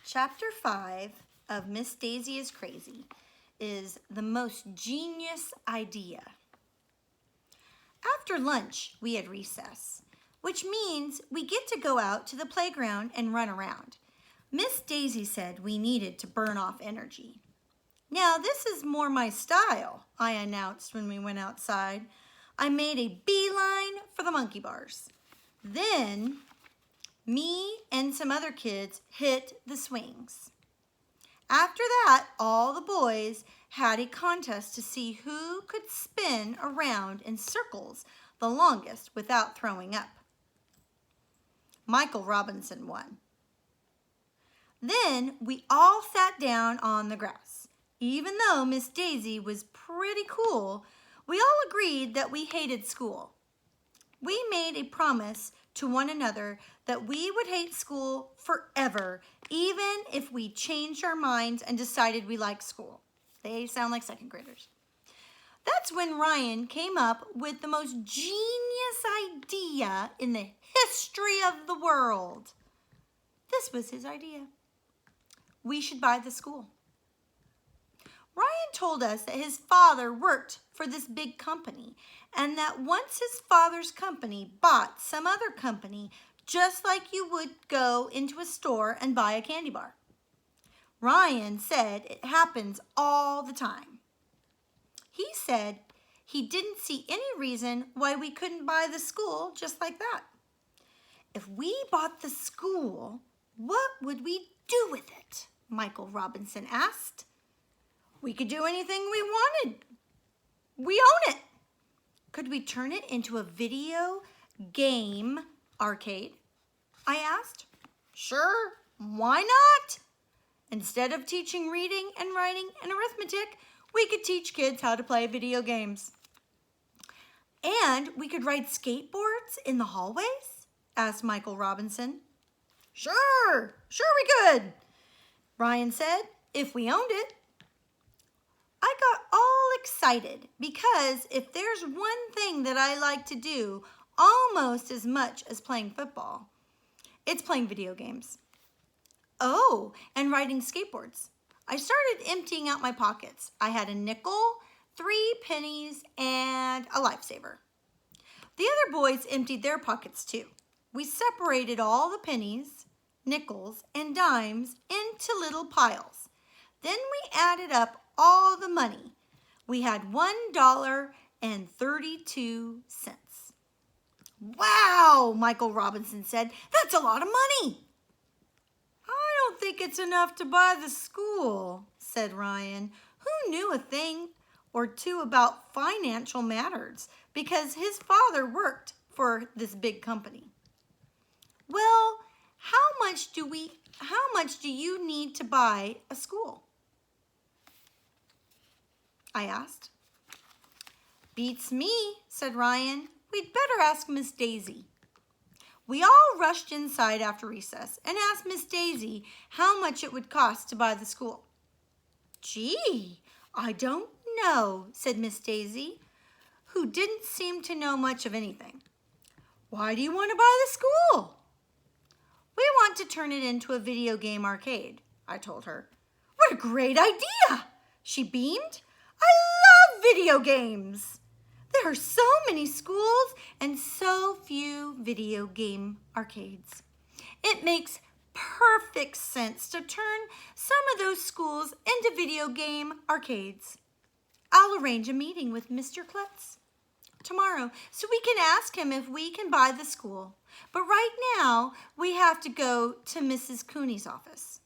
Chapter 5 of Miss Daisy is Crazy is the most genius idea. After lunch, we had recess, which means we get to go out to the playground and run around. Miss Daisy said we needed to burn off energy. Now, this is more my style, I announced when we went outside. I made a beeline for the monkey bars. Then, me and some other kids hit the swings. After that, all the boys had a contest to see who could spin around in circles the longest without throwing up. Michael Robinson won. Then we all sat down on the grass. Even though Miss Daisy was pretty cool, we all agreed that we hated school. We made a promise to one another that we would hate school forever, even if we changed our minds and decided we liked school. They sound like second graders. That's when Ryan came up with the most genius idea in the history of the world. This was his idea. We should buy the school. Ryan told us that his father worked for this big company and that once his father's company bought some other company, just like you would go into a store and buy a candy bar. Ryan said it happens all the time. He said he didn't see any reason why we couldn't buy the school just like that. If we bought the school, what would we do with it? Michael Robinson asked. We could do anything we wanted. We own it. Could we turn it into a video game arcade? I asked. Sure, why not? Instead of teaching reading and writing and arithmetic, we could teach kids how to play video games. And we could ride skateboards in the hallways? Asked Michael Robinson. Sure we could, Ryan said, if we owned it. I got all excited because if there's one thing that I like to do almost as much as playing football, it's playing video games. Oh, and riding skateboards. I started emptying out my pockets. I had a nickel, 3 pennies, and a lifesaver. The other boys emptied their pockets too. We separated all the pennies, nickels, and dimes into little piles. Then we added up all the money. We had $1.32. Wow, Michael Robinson said, that's a lot of money. I don't think it's enough to buy the school, said Ryan, who knew a thing or two about financial matters because his father worked for this big company. Well, how much do you need to buy a school? I asked. Beats me, said Ryan. We'd better ask Miss Daisy. We all rushed inside after recess and asked Miss Daisy how much it would cost to buy the school. Gee, I don't know, said Miss Daisy, who didn't seem to know much of anything. Why do you want to buy the school? We want to turn it into a video game arcade, I told her. What a great idea, she beamed. I love video games. There are so many schools and so few video game arcades. It makes perfect sense to turn some of those schools into video game arcades. I'll arrange a meeting with Mr. Klutz tomorrow so we can ask him if we can buy the school. But right now, we have to go to Mrs. Cooney's office.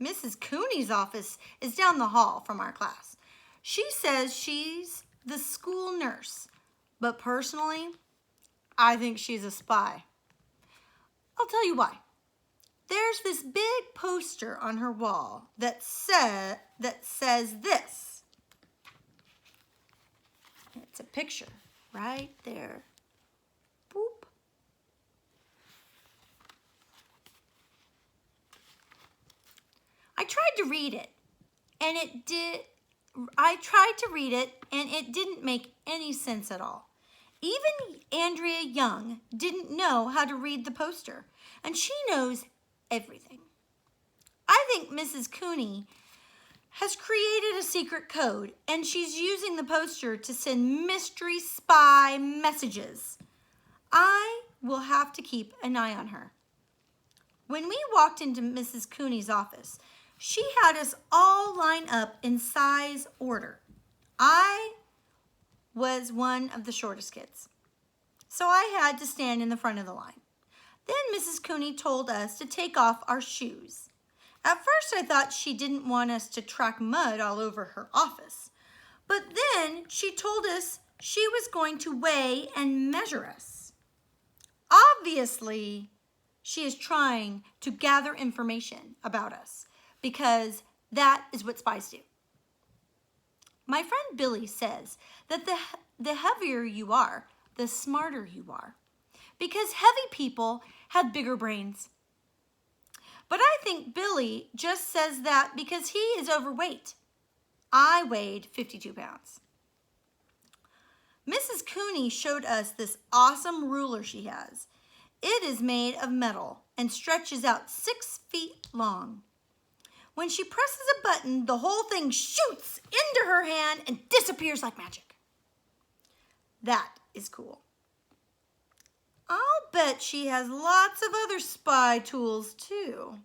Mrs. Cooney's office is down the hall from our class. She says she's the school nurse, but personally, I think she's a spy. I'll tell you why. There's this big poster on her wall that says this. It's a picture right there. Boop. I tried to read it, and it didn't make any sense at all. Even Andrea Young didn't know how to read the poster, and she knows everything. I think Mrs. Cooney has created a secret code, and she's using the poster to send mystery spy messages. I will have to keep an eye on her. When we walked into Mrs. Cooney's office, she had us all line up in size order. I was one of the shortest kids, so I had to stand in the front of the line. Then Mrs. Cooney told us to take off our shoes. At first, I thought she didn't want us to track mud all over her office. But then she told us she was going to weigh and measure us. Obviously, she is trying to gather information about us because that is what spies do. My friend Billy says that the heavier you are, the smarter you are, because heavy people have bigger brains. But I think Billy just says that because he is overweight. I weighed 52 pounds. Mrs. Cooney showed us this awesome ruler she has. It is made of metal and stretches out 6 feet long. When she presses a button, the whole thing shoots into her hand and disappears like magic. That is cool. I'll bet she has lots of other spy tools too.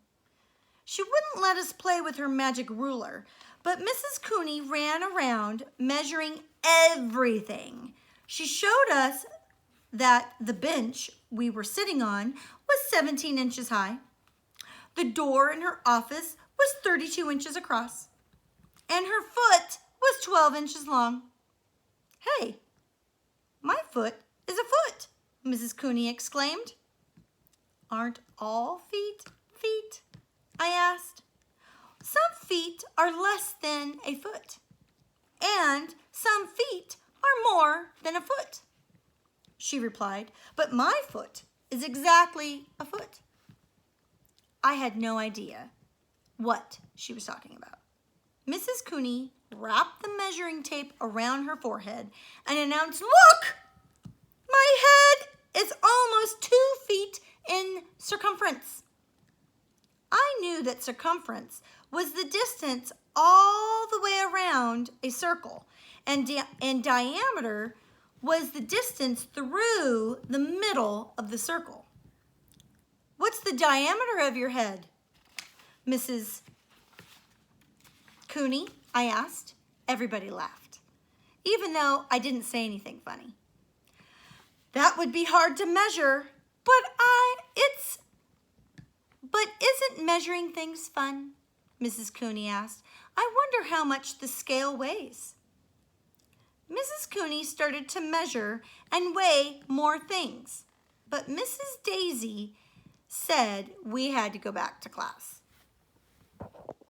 She wouldn't let us play with her magic ruler, but Mrs. Cooney ran around measuring everything. She showed us that the bench we were sitting on was 17 inches high. The door in her office was 32 inches across, and her foot was 12 inches long. Hey, my foot is a foot, Mrs. Cooney exclaimed. Aren't all feet feet? I asked. Some feet are less than a foot, and some feet are more than a foot, she replied, but my foot is exactly a foot. I had no idea what she was talking about. Mrs. Cooney wrapped the measuring tape around her forehead and announced, "Look! My head is almost 2 feet in circumference." I knew that circumference was the distance all the way around a circle, and diameter was the distance through the middle of the circle. What's the diameter of your head, Mrs. Cooney? I asked. Everybody laughed, even though I didn't say anything funny. That would be hard to measure, but isn't measuring things fun? Mrs. Cooney asked. I wonder how much the scale weighs. Mrs. Cooney started to measure and weigh more things, but Mrs. Daisy said we had to go back to class.